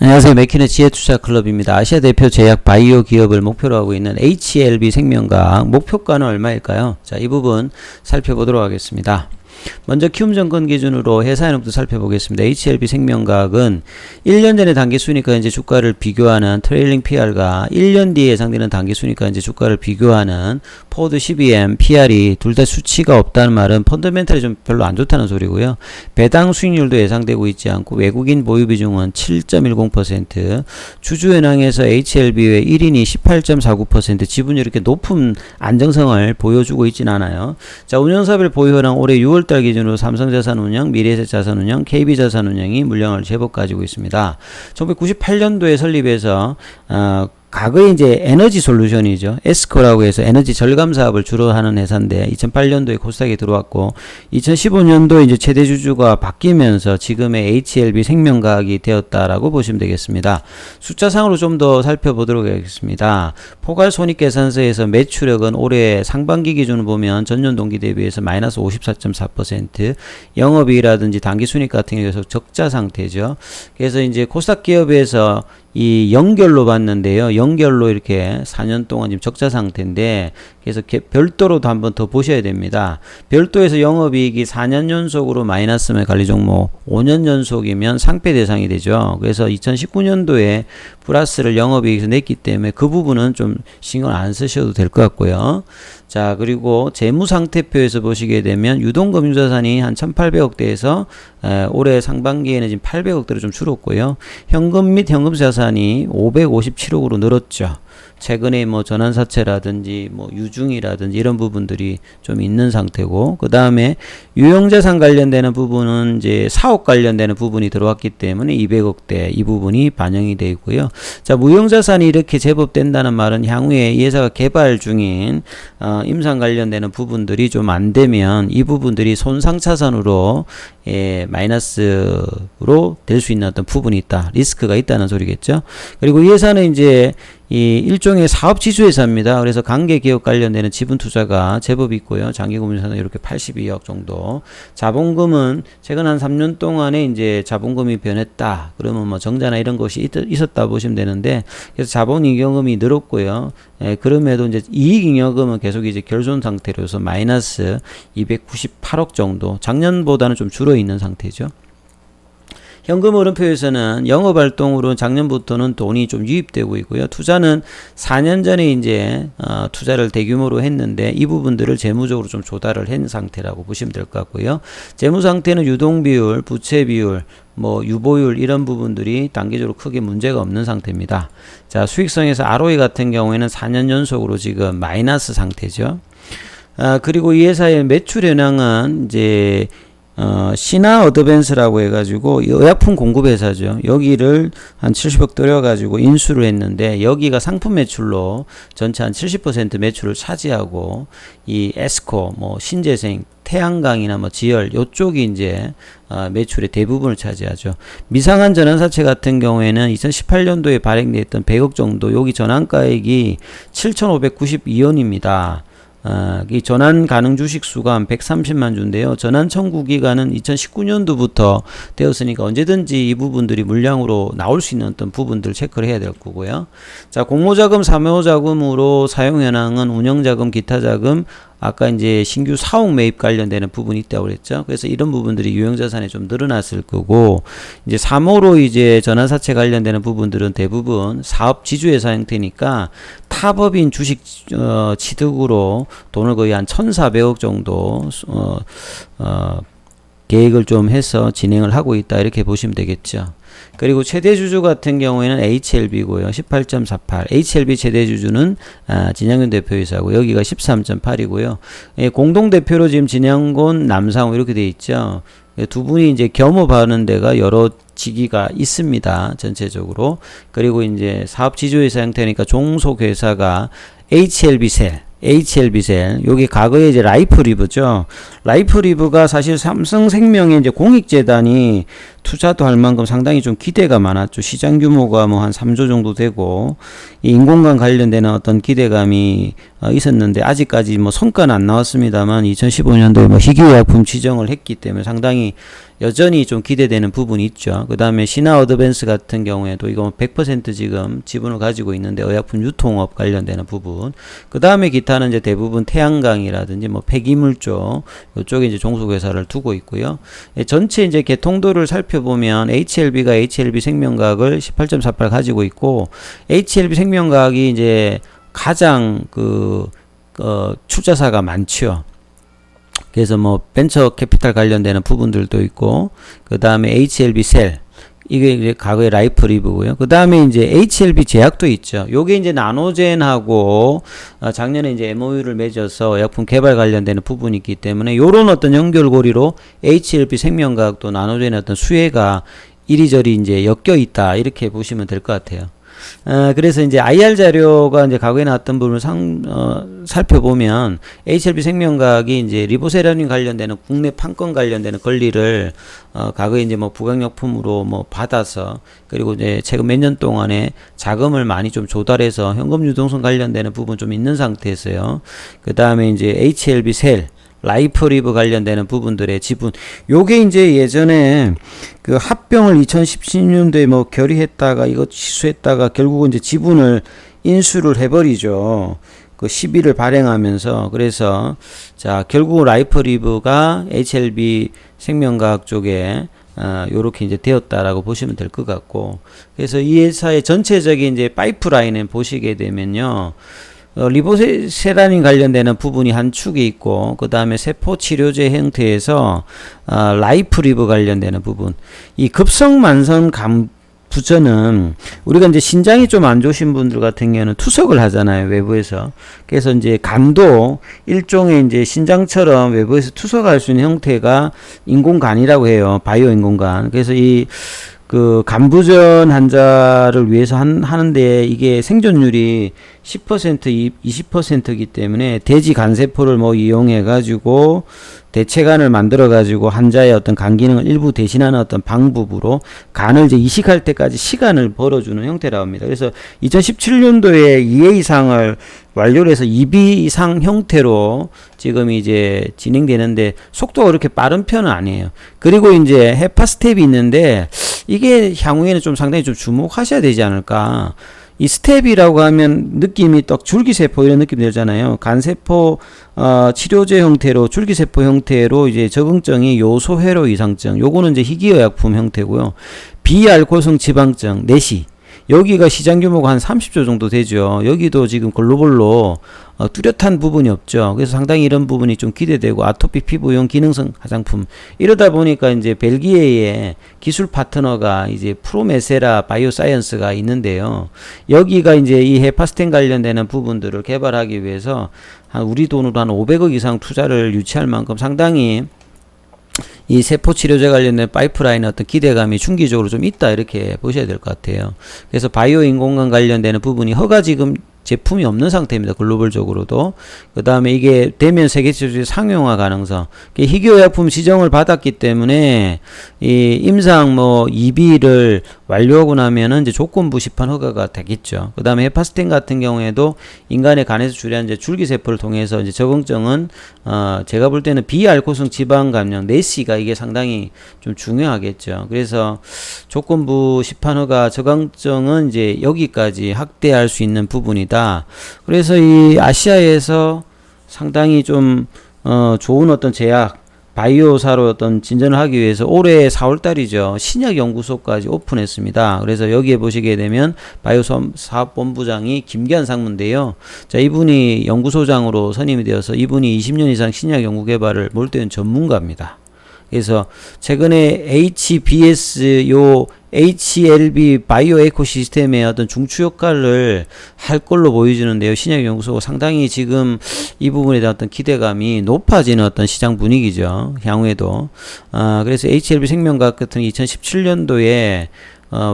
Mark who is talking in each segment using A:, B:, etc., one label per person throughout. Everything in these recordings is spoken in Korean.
A: 안녕하세요. 맥킨의 지혜투자클럽입니다. 아시아 대표 제약 바이오 기업을 목표로 하고 있는 HLB 생명과학 목표가는 얼마일까요? 자, 이 부분 살펴보도록 하겠습니다. 먼저 키움증권 기준으로 회사 이름부터 살펴보겠습니다. HLB 생명과학은 1년 전에 당기순이가 이제 주가를 비교하는 트레일링 PR과 1년 뒤에 예상되는 당기순이가 이제 주가를 비교하는 포드 12M PR이 둘 다 수치가 없다는 말은 펀더멘탈이 좀 별로 안 좋다는 소리고요. 배당 수익률도 예상되고 있지 않고 외국인 보유 비중은 7.10%, 주주은행에서 HLB의 1인이 18.49%, 지분율이 이렇게 높은 안정성을 보여주고 있진 않아요. 자, 운영사별 보유현황 올해 6월달 기준으로 삼성자산운용, 미래에셋자산운용, KB자산운용이 물량을 제법 가지고 있습니다. 1998년도에 설립해서 과거에 이제 에너지 솔루션이죠. 에스코라고 해서 에너지 절감 사업을 주로 하는 회사인데 2008년도에 코스닥에 들어왔고 2015년도에 이제 최대 주주가 바뀌면서 지금의 HLB 생명과학이 되었다라고 보시면 되겠습니다. 숫자상으로 좀 더 살펴보도록 하겠습니다. 포괄손익계산서에서 매출액은 올해 상반기 기준으로 보면 전년 동기 대비해서 마이너스 54.4%, 영업이익이라든지 당기순이익 같은 경우에서 적자 상태죠. 그래서 이제 코스닥 기업에서 이 연결로 봤는데요. 연결로 이렇게 4년 동안 지금 적자 상태인데, 그래서 별도로도 한번 더 보셔야 됩니다. 별도에서 영업이익이 4년 연속으로 마이너스면 관리 종목, 5년 연속이면 상패 대상이 되죠. 그래서 2019년도에 플러스를 영업이익에서 냈기 때문에 그 부분은 좀 신경 안 쓰셔도 될 것 같고요. 자, 그리고 재무상태표에서 보시게 되면 유동금융자산이 한 1,800억대에서 올해 상반기에는 지금 800억대로 좀 줄었고요. 현금 및 현금자산이 557억으로 늘었죠. 최근에 뭐 전환사채라든지 뭐 유중이라든지 이런 부분들이 좀 있는 상태고, 그 다음에 유형자산 관련되는 부분은 이제 사업 관련되는 부분이 들어왔기 때문에 200억대 이 부분이 반영이 되어 있고요. 자, 무형자산이 이렇게 제법 된다는 말은 향후에 이 회사가 개발 중인 임상 관련되는 부분들이 좀 안 되면 이 부분들이 손상차산으로 마이너스로 될 수 있는 어떤 부분이 있다, 리스크가 있다는 소리겠죠. 그리고 이 회사는 이제 이 일종의 사업 지주회사입니다. 그래서 관계 기업 관련되는 지분 투자가 제법 있고요. 장기금융사는 이렇게 82억 정도. 자본금은 최근 한 3년 동안에 이제 자본금이 변했다. 그러면 뭐 정자나 이런 것이 있었다 보시면 되는데, 그래서 자본잉여금이 늘었고요. 그럼에도 이제 이익잉여금은 계속 이제 결손 상태로서 마이너스 298억 정도. 작년보다는 좀 줄어 있는 상태죠. 현금 흐름표에서는 영업활동으로 작년부터는 돈이 좀 유입되고 있고요. 투자는 4년 전에 이제 투자를 대규모로 했는데 이 부분들을 재무적으로 좀 조달을 한 상태라고 보시면 될 것 같고요. 재무 상태는 유동비율, 부채비율, 뭐 유보율 이런 부분들이 단기적으로 크게 문제가 없는 상태입니다. 자, 수익성에서 ROE 같은 경우에는 4년 연속으로 지금 마이너스 상태죠. 그리고 이 회사의 매출 현황은 이제 신화 어드밴스라고 해가지고 의약품 공급 회사죠. 여기를 한 70억 들여가지고 인수를 했는데, 여기가 상품 매출로 전체 한 70% 매출을 차지하고, 이 에스코, 뭐 신재생, 태양광이나 뭐 지열 요쪽이 이제 매출의 대부분을 차지하죠. 미상한 전환사채 같은 경우에는 2018년도에 발행됐던 100억 정도, 여기 전환가액이 7,592원입니다. 이 전환 가능 주식 수가 한 130만 주인데요. 전환 청구 기간은 2019년도부터 되었으니까 언제든지 이 부분들이 물량으로 나올 수 있는 어떤 부분들 체크를 해야 될 거고요. 자, 공모자금, 사모자금으로 사용 현황은 운영자금, 기타자금, 아까 이제 신규 사옥 매입 관련되는 부분이 있다고 그랬죠. 그래서 이런 부분들이 유형자산에 좀 늘어났을 거고, 이제 사모로 이제 전환사채 관련되는 부분들은 대부분 사업 지주회사 형태니까 타법인 주식 취득으로 돈을 거의 한 1,400억 정도 계획을 좀 해서 진행을 하고 있다, 이렇게 보시면 되겠죠. 그리고 최대 주주 같은 경우에는 HLB고요. 18.48. HLB 최대 주주는 진양균 대표이사고, 여기가 13.8이고요. 공동 대표로 지금 진양곤, 남상호 이렇게 돼 있죠. 두 분이 이제 겸업하는 데가 여러 직위가 있습니다, 전체적으로. 그리고 이제 사업 지주회사 형태니까 종속회사가 HLB셀, 여기 과거에 이제 라이프리브죠. 라이프리브가 사실 삼성생명의 이제 공익재단이 투자도 할 만큼 상당히 좀 기대가 많았죠. 시장 규모가 뭐 한 3조 정도 되고 이 인공관 관련되는 어떤 기대감이 있었는데 아직까지 뭐 성과는 안 나왔습니다만 2015년도에 뭐 희귀의약품 지정을 했기 때문에 상당히 여전히 좀 기대되는 부분이 있죠. 그 다음에 신화 어드밴스 같은 경우에도 이거 100% 지금 지분을 가지고 있는데 의약품 유통업 관련되는 부분. 그 다음에 기타는 이제 대부분 태양광이라든지 뭐 폐기물 쪽, 이쪽에 이제 종속회사를 두고 있고요. 전체 이제 개통도를 살펴보면 HLB가 HLB 생명과학을 18.48 가지고 있고, HLB 생명과학이 이제 가장 출자사가 많죠. 그래서 뭐 벤처 캐피탈 관련되는 부분들도 있고, 그 다음에 HLB 셀, 이게 이제 과거의 라이프 리브고요. 그 다음에 이제 HLB 제약도 있죠. 요게 이제 나노젠하고 작년에 이제 MOU를 맺어서 약품 개발 관련되는 부분이 있기 때문에 요런 어떤 연결고리로 HLB 생명과학도 나노젠의 어떤 수혜가 이리저리 이제 엮여 있다, 이렇게 보시면 될 것 같아요. 그래서 이제 IR 자료가 이제 과거에 나왔던 부분을 살펴보면 HLB 생명과학이 이제 리보세라닌 관련되는 국내 판권 관련되는 권리를 과거에 이제 뭐 부강약품으로 뭐 받아서, 그리고 이제 최근 몇 년 동안에 자금을 많이 좀 조달해서 현금 유동성 관련되는 부분 좀 있는 상태에서요. 그 다음에 이제 HLB 셀, 라이프리브 관련되는 부분들의 지분, 요게 이제 예전에 그 합병을 2017년도에 뭐 결의했다가 이거 취소했다가 결국은 이제 지분을 인수를 해버리죠. 그 시비를 발행하면서. 그래서 자, 결국 라이프리브가 HLB 생명과학 쪽에 요렇게 이제 되었다라고 보시면 될 것 같고, 그래서 이 회사의 전체적인 이제 파이프라인을 보시게 되면요. 리보세라닌 관련되는 부분이 한 축이 있고, 그 다음에 세포치료제 형태에서 라이프리브 관련되는 부분, 이 급성만성 부전은 우리가 이제 신장이 좀 안 좋으신 분들 같은 경우는 투석을 하잖아요, 외부에서. 그래서 이제 간도 일종의 이제 신장처럼 외부에서 투석할 수 있는 형태가 인공간이라고 해요, 바이오 인공간. 그래서 그 간부전 환자를 위해서 하는데 이게 생존율이 10% 20%이기 때문에 돼지 간세포를 뭐 이용해 가지고 대체간을 만들어 가지고 환자의 어떤 간 기능을 일부 대신하는 어떤 방법으로 간을 이제 이식할 때까지 시간을 벌어주는 형태라고 합니다. 그래서 2017년도에 2회 이상을 완료를 해서 2B 이상 형태로 지금 이제 진행되는데 속도가 그렇게 빠른 편은 아니에요. 그리고 이제 헤파 스텝이 있는데 이게 향후에는 좀 상당히 좀 주목하셔야 되지 않을까. 이 스텝이라고 하면 느낌이 딱 줄기세포 이런 느낌 들잖아요. 간세포 치료제 형태로 줄기세포 형태로 이제 적응증이 요소회로 이상증, 요거는 이제 희귀의약품 형태고요. 비알코올성 지방증, 내시, 여기가 시장 규모가 한 30조 정도 되죠. 여기도 지금 글로벌로 뚜렷한 부분이 없죠. 그래서 상당히 이런 부분이 좀 기대되고, 아토피 피부용 기능성 화장품, 이러다 보니까 이제 벨기에의 기술 파트너가 이제 프로메세라 바이오사이언스가 있는데요. 여기가 이제 이 헤파스텐 관련되는 부분들을 개발하기 위해서 한 우리 돈으로 한 500억 이상 투자를 유치할 만큼 상당히 이 세포치료제 관련된 파이프라인의 어떤 기대감이 중기적으로 좀 있다, 이렇게 보셔야 될 것 같아요. 그래서 바이오 인공관 관련되는 부분이 허가 지금 제품이 없는 상태입니다, 글로벌적으로도. 그 다음에 이게 되면 세계적으로 상용화 가능성, 희귀의약품 지정을 받았기 때문에 이 임상 뭐 2B를 완료하고 나면은 이제 조건부 시판 허가가 되겠죠. 그 다음에 헤파스텐 같은 경우에도 인간의 간에서 출현한 이제 줄기세포를 통해서 이제 적응증은 제가 볼 때는 비알코올성 지방감염 내시가 이게 상당히 좀 중요하겠죠. 그래서 조건부 시판 허가 적응증은 이제 여기까지 확대할 수 있는 부분이다. 그래서 이 아시아에서 상당히 좀 좋은 어떤 제약 바이오사로 어떤 진전을 하기 위해서 올해 4월달이죠. 신약연구소까지 오픈했습니다. 그래서 여기에 보시게 되면 바이오사업본부장이 김기한 상무인데요. 자, 이분이 연구소장으로 선임이 되어서 이분이 20년 이상 신약연구개발을 몰두한 전문가입니다. 그래서 최근에 HBS HLB 바이오 에코시스템의 어떤 중추 역할을 할 걸로 보여지는데요. 신약연구소가 상당히 지금 이 부분에 대한 어떤 기대감이 높아지는 어떤 시장 분위기죠, 향후에도. 그래서 HLB 생명과학 같은 2017년도에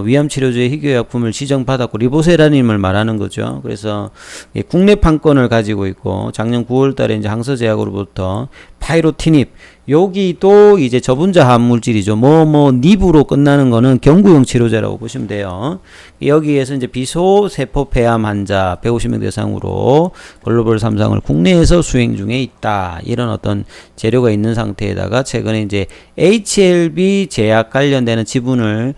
A: 위암치료제 희귀의약품을 지정받았고, 리보세라님을 말하는 거죠. 그래서 국내 판권을 가지고 있고, 작년 9월 달에 이제 항서제약으로부터 파이로티닙, 여기 또 이제 저분자 합물질이죠. 닙으로 끝나는 거는 경구용 치료제라고 보시면 돼요. 여기에서 이제 비소세포 폐암 환자 150명 대상으로 글로벌 3상을 국내에서 수행 중에 있다. 이런 어떤 재료가 있는 상태에다가 최근에 이제 HLB 제약 관련되는 지분을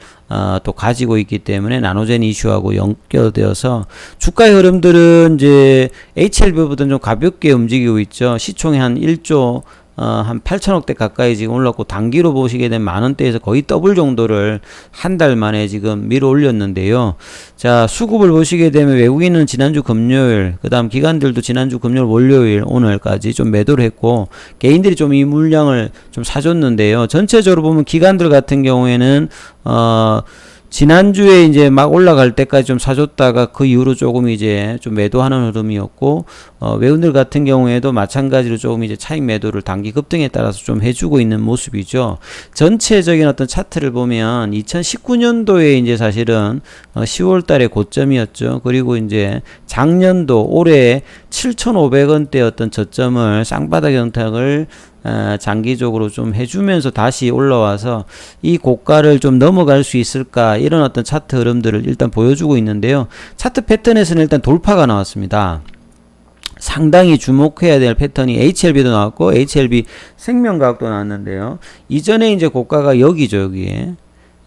A: 또 가지고 있기 때문에 나노젠 이슈하고 연결되어서 주가의 흐름들은 이제 HLB보다는 좀 가볍게 움직이고 있죠. 시총이 한 1조 한 8천억대 가까이 지금 올랐고, 단기로 보시게 되면 만원대에서 거의 더블 정도를 한 달 만에 지금 밀어 올렸는데요. 자, 수급을 보시게 되면 외국인은 지난주 금요일, 그 다음 기관들도 지난주 금요일, 월요일, 오늘까지 좀 매도를 했고, 개인들이 좀 이 물량을 좀 사줬는데요. 전체적으로 보면 기관들 같은 경우에는 지난주에 이제 막 올라갈 때까지 좀 사줬다가 그 이후로 조금 이제 좀 매도하는 흐름이었고, 외국인들 같은 경우에도 마찬가지로 조금 이제 차익 매도를 단기 급등에 따라서 좀 해주고 있는 모습이죠. 전체적인 어떤 차트를 보면 2019년도에 이제 사실은 10월 달에 고점이었죠. 그리고 이제 작년도 올해 7,500원대 어떤 저점을 쌍바닥 형탁을 장기적으로 좀 해주면서 다시 올라와서 이 고가를 좀 넘어갈 수 있을까, 이런 어떤 차트 흐름들을 일단 보여주고 있는데요. 차트 패턴에서는 일단 돌파가 나왔습니다. 상당히 주목해야 될 패턴이 HLB도 나왔고 HLB 생명과학도 나왔는데요. 이전에 이제 고가가 여기죠, 여기에.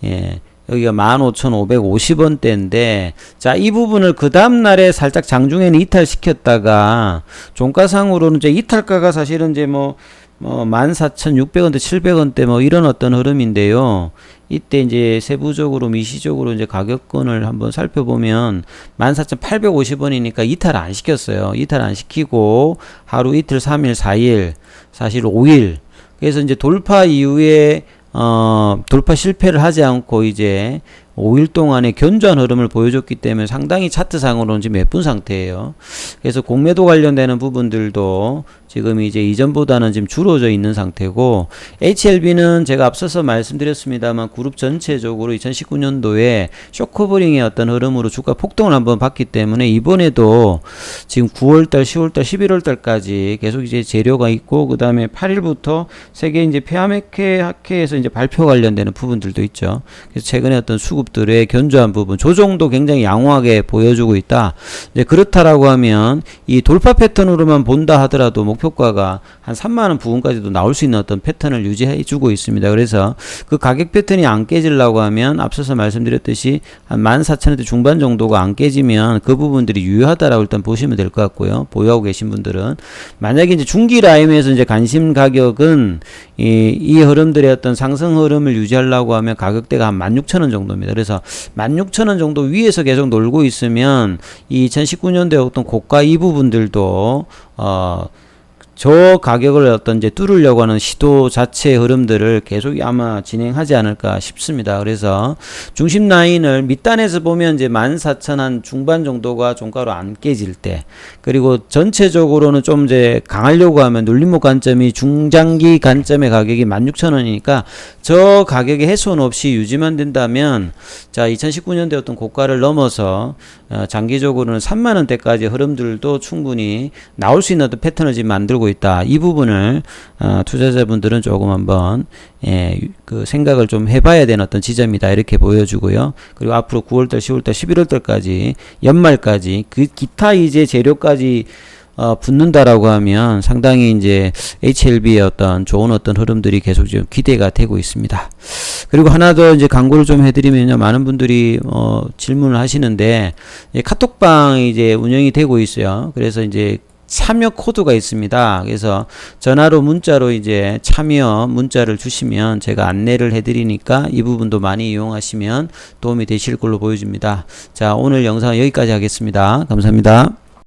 A: 예. 여기가 15,550원대인데, 자, 이 부분을 그 다음날에 살짝 장중에는 이탈시켰다가, 종가상으로는 이제 이탈가가 사실은 이제 14,600원대, 700원대 이런 어떤 흐름인데요. 이때 이제 세부적으로 미시적으로 이제 가격권을 한번 살펴보면 14,850원이니까 이탈 안 시켰어요. 이탈 안 시키고 하루 이틀, 3일, 4일, 사실 5일. 그래서 이제 돌파 이후에 돌파 실패를 하지 않고 이제 5일 동안의 견조한 흐름을 보여줬기 때문에 상당히 차트상으로는 지금 예쁜 상태예요. 그래서 공매도 관련되는 부분들도 지금 이제 이전보다는 지금 줄어져 있는 상태고, HLB는 제가 앞서서 말씀드렸습니다만 그룹 전체적으로 2019년도에 쇼커버링의 어떤 흐름으로 주가 폭등을 한번 봤기 때문에 이번에도 지금 9월달, 10월달, 11월달까지 계속 이제 재료가 있고, 그 다음에 8일부터 세계 이제 폐암학회에서 이제 발표 관련되는 부분들도 있죠. 그래서 최근에 어떤 수급들의 견조한 부분, 조정도 굉장히 양호하게 보여주고 있다. 이제 그렇다라고 하면 이 돌파 패턴으로만 본다 하더라도 목표가가 한 3만원 부근까지도 나올 수 있는 어떤 패턴을 유지해 주고 있습니다. 그래서 그 가격 패턴이 안 깨지려고 하면 앞서서 말씀드렸듯이 한 14,000원대 중반 정도가 안 깨지면 그 부분들이 유효하다라고 일단 보시면 될 것 같고요. 보유하고 계신 분들은 만약에 이제 중기 라인에서 이제 관심 가격은 이 흐름들의 어떤 상승 흐름을 유지하려고 하면 가격대가 한 16,000원 정도입니다. 그래서 16,000원 정도 위에서 계속 놀고 있으면 이 2019년도에 어떤 고가 이 부분들도 저 가격을 어떤 이제 뚫으려고 하는 시도 자체의 흐름들을 계속 아마 진행하지 않을까 싶습니다. 그래서 중심 라인을 밑단에서 보면 이제 14,000 한 중반 정도가 종가로 안 깨질 때, 그리고 전체적으로는 좀 이제 강하려고 하면 눌림목 관점이 중장기 관점의 가격이 16,000원이니까 저 가격의 훼손 없이 유지만 된다면, 자, 2019년대 어떤 고가를 넘어서 장기적으로는 3만원대까지 흐름들도 충분히 나올 수 있는 어떤 패턴을 지금 만들고 있다. 이 부분을 투자자분들은 조금 한번 그 생각을 좀 해봐야 되는 어떤 지점이다, 이렇게 보여주고요. 그리고 앞으로 9월달, 10월달, 11월달까지 연말까지 그 기타 이제 재료까지 붙는다라고 하면 상당히 이제 HLB의 어떤 좋은 어떤 흐름들이 계속 좀 기대가 되고 있습니다. 그리고 하나 더 이제 광고를 좀 해드리면요, 많은 분들이 질문을 하시는데, 카톡방이 이제 운영이 되고 있어요. 그래서 이제 참여 코드가 있습니다. 그래서 전화로 문자로 이제 참여 문자를 주시면 제가 안내를 해드리니까 이 부분도 많이 이용하시면 도움이 되실 걸로 보여집니다. 자, 오늘 영상 여기까지 하겠습니다. 감사합니다.